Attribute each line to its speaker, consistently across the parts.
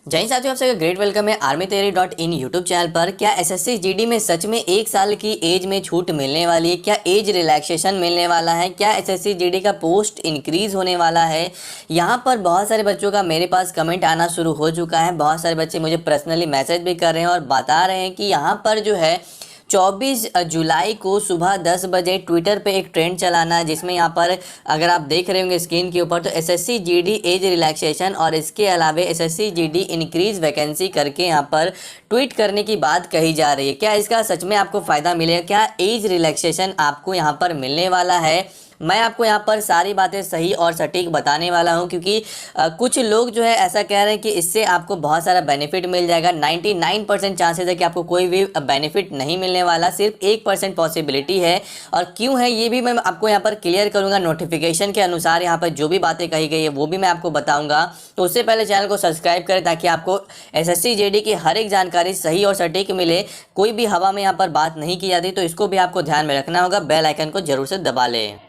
Speaker 1: जय हिंद साथियों, आप सबका ग्रेट वेलकम है आर्मी तैयारी .in यूट्यूब चैनल पर। क्या एसएससी जीडी में सच में 1 साल की एज में छूट मिलने वाली है? क्या एज रिलैक्सेशन मिलने वाला है? क्या एसएससी जीडी का पोस्ट इंक्रीज होने वाला है? यहाँ पर बहुत सारे बच्चों का मेरे पास कमेंट आना शुरू हो चुका है। बहुत सारे बच्चे मुझे पर्सनली मैसेज भी कर रहे हैं और बता रहे हैं कि यहाँ पर जो है 24 जुलाई को सुबह 10 बजे ट्विटर पे एक ट्रेंड चलाना है, जिसमें यहाँ पर अगर आप देख रहे होंगे स्क्रीन के ऊपर, तो एसएससी जीडी एज रिलैक्सेशन और इसके अलावा एसएससी जीडी इंक्रीज वैकेंसी करके यहाँ पर ट्वीट करने की बात कही जा रही है। क्या इसका सच में आपको फ़ायदा मिलेगा? क्या एज रिलैक्सेशन आपको यहाँ पर मिलने वाला है? मैं आपको यहाँ पर सारी बातें सही और सटीक बताने वाला हूँ, क्योंकि कुछ लोग जो है ऐसा कह रहे हैं कि इससे आपको बहुत सारा बेनिफिट मिल जाएगा। 99% चांसेस है कि आपको कोई भी बेनिफिट नहीं मिलने वाला, सिर्फ 1% पॉसिबिलिटी है। और क्यों है ये भी मैं आपको यहाँ पर क्लियर करूँगा। नोटिफिकेशन के अनुसार यहाँ पर जो भी बातें कही गई है वो भी मैं आपको बताऊँगा। तो उससे पहले चैनल को सब्सक्राइब करें ताकि आपको एसएससी जीडी की हर एक जानकारी सही और सटीक मिले। कोई भी हवा में यहाँ पर बात नहीं की जाती, तो इसको भी आपको ध्यान में रखना होगा। बेल आइकन को जरूर से दबा लें।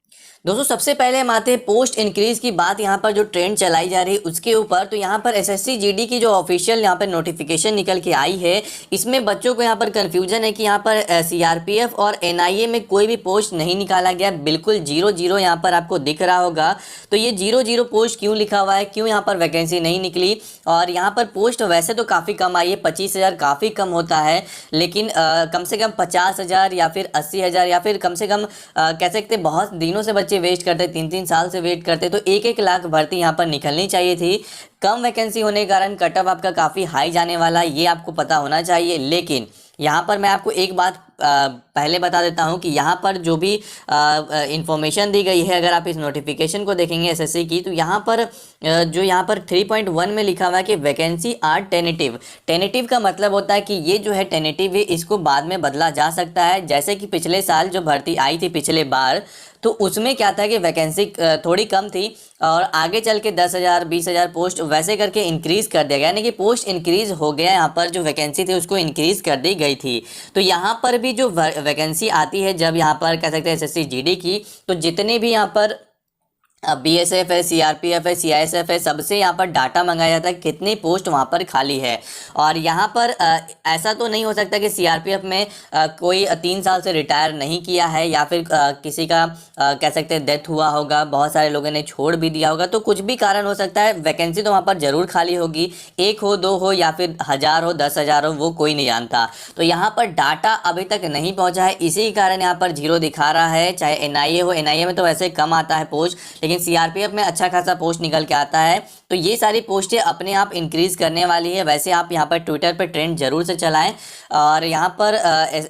Speaker 1: दोस्तों, सबसे पहले हम आते हैं पोस्ट इंक्रीज की बात। यहाँ पर जो ट्रेंड चलाई जा रही है उसके ऊपर, तो यहाँ पर एसएससी जीडी की जो ऑफिशियल यहाँ पर नोटिफिकेशन निकल के आई है, इसमें बच्चों को यहाँ पर कंफ्यूजन है कि यहाँ पर सीआरपीएफ और एनआईए में कोई भी पोस्ट नहीं निकाला गया। बिल्कुल 0-0 यहाँ पर आपको दिख रहा होगा। तो ये 0-0 पोस्ट क्यों लिखा हुआ है, क्यों यहाँ पर वैकेंसी नहीं निकली? और यहाँ पर पोस्ट वैसे तो काफ़ी कम आई है, 25,000 काफ़ी कम होता है, लेकिन कम से कम 50,000 या फिर 80,000 या फिर कम से कम कह सकते बहुत दिनों से वेस्ट करते, 3-3 साल से वेट करते, तो 1-1 लाख भर्ती यहाँ पर निकलनी चाहिए थी। कम वैकेंसी होने के कारण कट ऑफ आपका काफ़ी हाई जाने वाला है, ये आपको पता होना चाहिए। लेकिन यहाँ पर मैं आपको एक बात पहले बता देता हूँ कि यहाँ पर जो भी इंफॉर्मेशन दी गई है, अगर आप इस नोटिफिकेशन को देखेंगे एसएससी की, तो यहाँ पर जो यहाँ पर 3.1 में लिखा हुआ है कि वैकेंसी आर टेनेटिव। टेनेटिव का मतलब होता है कि ये जो है टेनेटिव है, इसको बाद में बदला जा सकता है। जैसे कि पिछले साल जो भर्ती आई थी पिछले बार, तो उसमें क्या था कि वैकेंसी थोड़ी कम थी और आगे चल के 10,000 20,000 पोस्ट वैसे करके इंक्रीज़ कर दिया गया, यानी कि पोस्ट इंक्रीज़ हो गया। यहाँ पर जो वैकेंसी थी उसको इंक्रीज़ कर दी गई थी। तो यहाँ पर भी जो वैकेंसी आती है, जब यहाँ पर कह सकते हैं एसएससी जीडी की, तो जितने भी यहाँ पर बीएसएफ है, सीआरपीएफ है, सीआईएसएफ है, सबसे यहाँ पर डाटा मंगाया जाता है कितनी पोस्ट वहाँ पर खाली है। और यहाँ पर ऐसा तो नहीं हो सकता कि सीआरपीएफ में कोई 3 साल से रिटायर नहीं किया है, या फिर किसी का कह सकते हैं डेथ हुआ होगा, बहुत सारे लोगों ने छोड़ भी दिया होगा। तो कुछ भी कारण हो सकता है, वैकेंसी तो वहाँ पर ज़रूर खाली होगी। 1 हो, 2 हो, या फिर 1000 हो, 10,000 हो, वो कोई नहीं जानता। तो यहाँ पर डाटा अभी तक नहीं पहुँचा है, इसी कारण यहाँ पर 0 दिखा रहा है। चाहे एनआईए हो, एनआईए में तो वैसे कम आता है पोस्ट, लेकिन सीआरपीएफ में अच्छा खासा पोस्ट निकल के आता है। तो ये सारी पोस्टें अपने आप इंक्रीज करने वाली है। वैसे आप यहाँ पर ट्विटर पर ट्रेंड जरूर से चलाएं, और यहाँ पर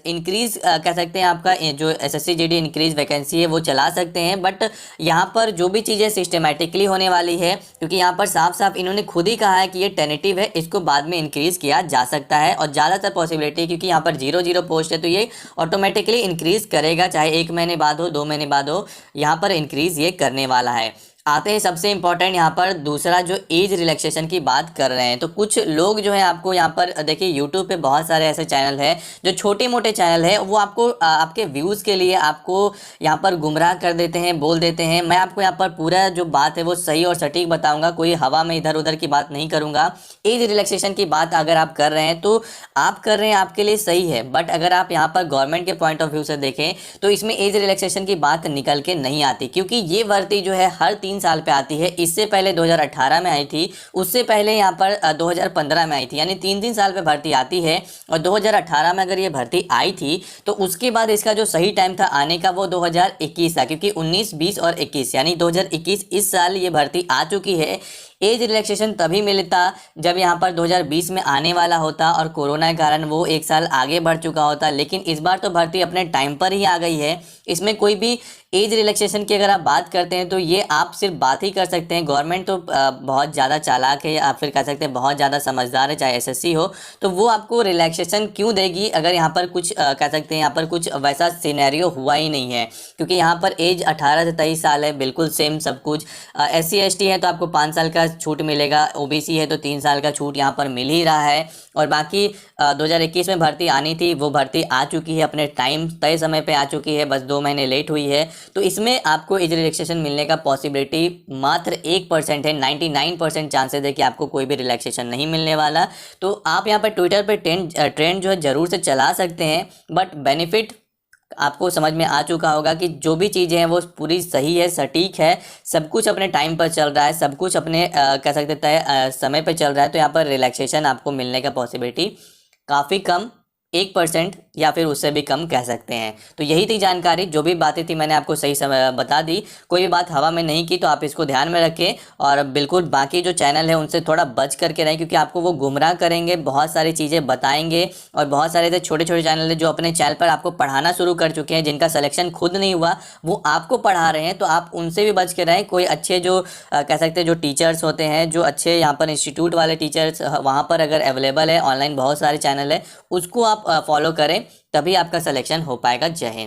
Speaker 1: इंक्रीज कह सकते हैं आपका जो एसएससी जीडी इंक्रीज वैकेंसी है वो चला सकते हैं। बट यहाँ पर जो भी चीज़ें सिस्टमेटिकली होने वाली है, क्योंकि यहाँ पर साफ साफ इन्होंने खुद ही कहा है कि ये टेनेटिव है, इसको बाद में इंक्रीज किया जा सकता है। और ज़्यादातर पॉसिबिलिटी, क्योंकि यहाँ पर 0-0 पोस्ट है, तो ये ऑटोमेटिकली इंक्रीज करेगा, चाहे 1 महीने बाद हो, 2 महीने बाद हो, यहाँ पर इंक्रीज ये करने वाला है। आते हैं सबसे इंपॉर्टेंट यहाँ पर दूसरा, जो एज रिलैक्सेशन की बात कर रहे हैं। तो कुछ लोग जो है आपको यहाँ पर देखिए, यूट्यूब पे बहुत सारे ऐसे चैनल हैं जो छोटे मोटे चैनल है, वो आपको आपके व्यूज़ के लिए आपको यहाँ पर गुमराह कर देते हैं, बोल देते हैं। मैं आपको यहाँ पर पूरा जो बात है वो सही और सटीक बताऊँगा, कोई हवा में इधर उधर की बात नहीं करूँगा। एज रिलैक्सेशन की बात अगर आप कर रहे हैं तो आप कर रहे हैं, आपके लिए सही है। बट अगर आप यहाँ पर गवर्नमेंट के पॉइंट ऑफ व्यू से देखें तो इसमें एज रिलैक्सेशन की बात निकल के नहीं आती, क्योंकि ये भर्ती जो है हर 3 साल पे आती है। इससे पहले 2018 में आई थी, उससे पहले यहाँ पर 2015 में आई थी, यानी 3-3 साल पे भर्ती आती है। और 2018 में अगर ये भर्ती आई थी तो उसके बाद इसका जो सही टाइम था आने का वो 2021 था, क्योंकि 19, 20 और 21 यानी 2021 इस साल ये भर्ती आ चुकी है। एज रिलैक्सेशन तभी मिलता जब यहाँ पर 2020 में आने वाला होता, और कोरोना के कारण वो 1 साल आगे बढ़ चुका होता। लेकिन इस बार तो भर्ती अपने टाइम पर ही आ गई है, इसमें कोई भी एज रिलैक्सेशन की अगर आप बात करते हैं तो ये आप सिर्फ बात ही कर सकते हैं। गवर्नमेंट तो बहुत ज़्यादा चालाक है, या फिर कह सकते हैं बहुत ज़्यादा समझदार है, चाहे एसएससी हो, तो वो आपको रिलैक्सेशन क्यों देगी अगर यहाँ पर कुछ कह सकते हैं यहाँ पर कुछ वैसा सिनेरियो हुआ ही नहीं है। क्योंकि यहाँ पर एज 18 से 23 साल है, बिल्कुल सेम सब कुछ। SC ST है तो आपको 5 साल का छूट मिलेगा, ओबीसी है तो 3 साल का छूट यहाँ पर मिल ही रहा है। और बाकी 2021 में भर्ती आनी थी, वो भर्ती आ चुकी है, अपने टाइम तय समय पे आ चुकी है, बस 2 महीने लेट हुई है। तो इसमें आपको एज रिलैक्सेशन मिलने का पॉसिबिलिटी मात्र 1% है, 99% चांसेस है कि आपको कोई भी रिलैक्सेशन नहीं मिलने वाला। तो आप यहाँ पर ट्विटर पर ट्रेंड जो है ज़रूर से चला सकते हैं, बट बेनिफिट आपको समझ में आ चुका होगा कि जो भी चीज़ें हैं वो पूरी सही है, सटीक है, सब कुछ अपने टाइम पर चल रहा है, सब कुछ अपने कह सकते हैं समय पर चल रहा है। तो यहाँ पर रिलैक्सेशन आपको मिलने का पॉसिबिलिटी काफ़ी कम, 1% या फिर उससे भी कम कह सकते हैं। तो यही थी जानकारी, जो भी बातें थी मैंने आपको सही समय बता दी, कोई भी बात हवा में नहीं की, तो आप इसको ध्यान में रखें। और बिल्कुल बाकी जो चैनल है उनसे थोड़ा बच करके रहें, क्योंकि आपको वो गुमराह करेंगे, बहुत सारी चीज़ें बताएंगे। और बहुत सारे ऐसे छोटे छोटे चैनल है जो अपने चैनल पर आपको पढ़ाना शुरू कर चुके हैं, जिनका सिलेक्शन खुद नहीं हुआ वो आपको पढ़ा रहे हैं। तो आप उनसे भी बच के रहें। कोई अच्छे जो कह सकते हैं जो टीचर्स होते हैं, जो अच्छे यहाँ पर इंस्टीट्यूट वाले टीचर्स वहाँ पर अगर अवेलेबल है, ऑनलाइन बहुत सारे चैनल है, उसको आप फॉलो करें, तभी आपका सिलेक्शन हो पाएगा। जय हिंद।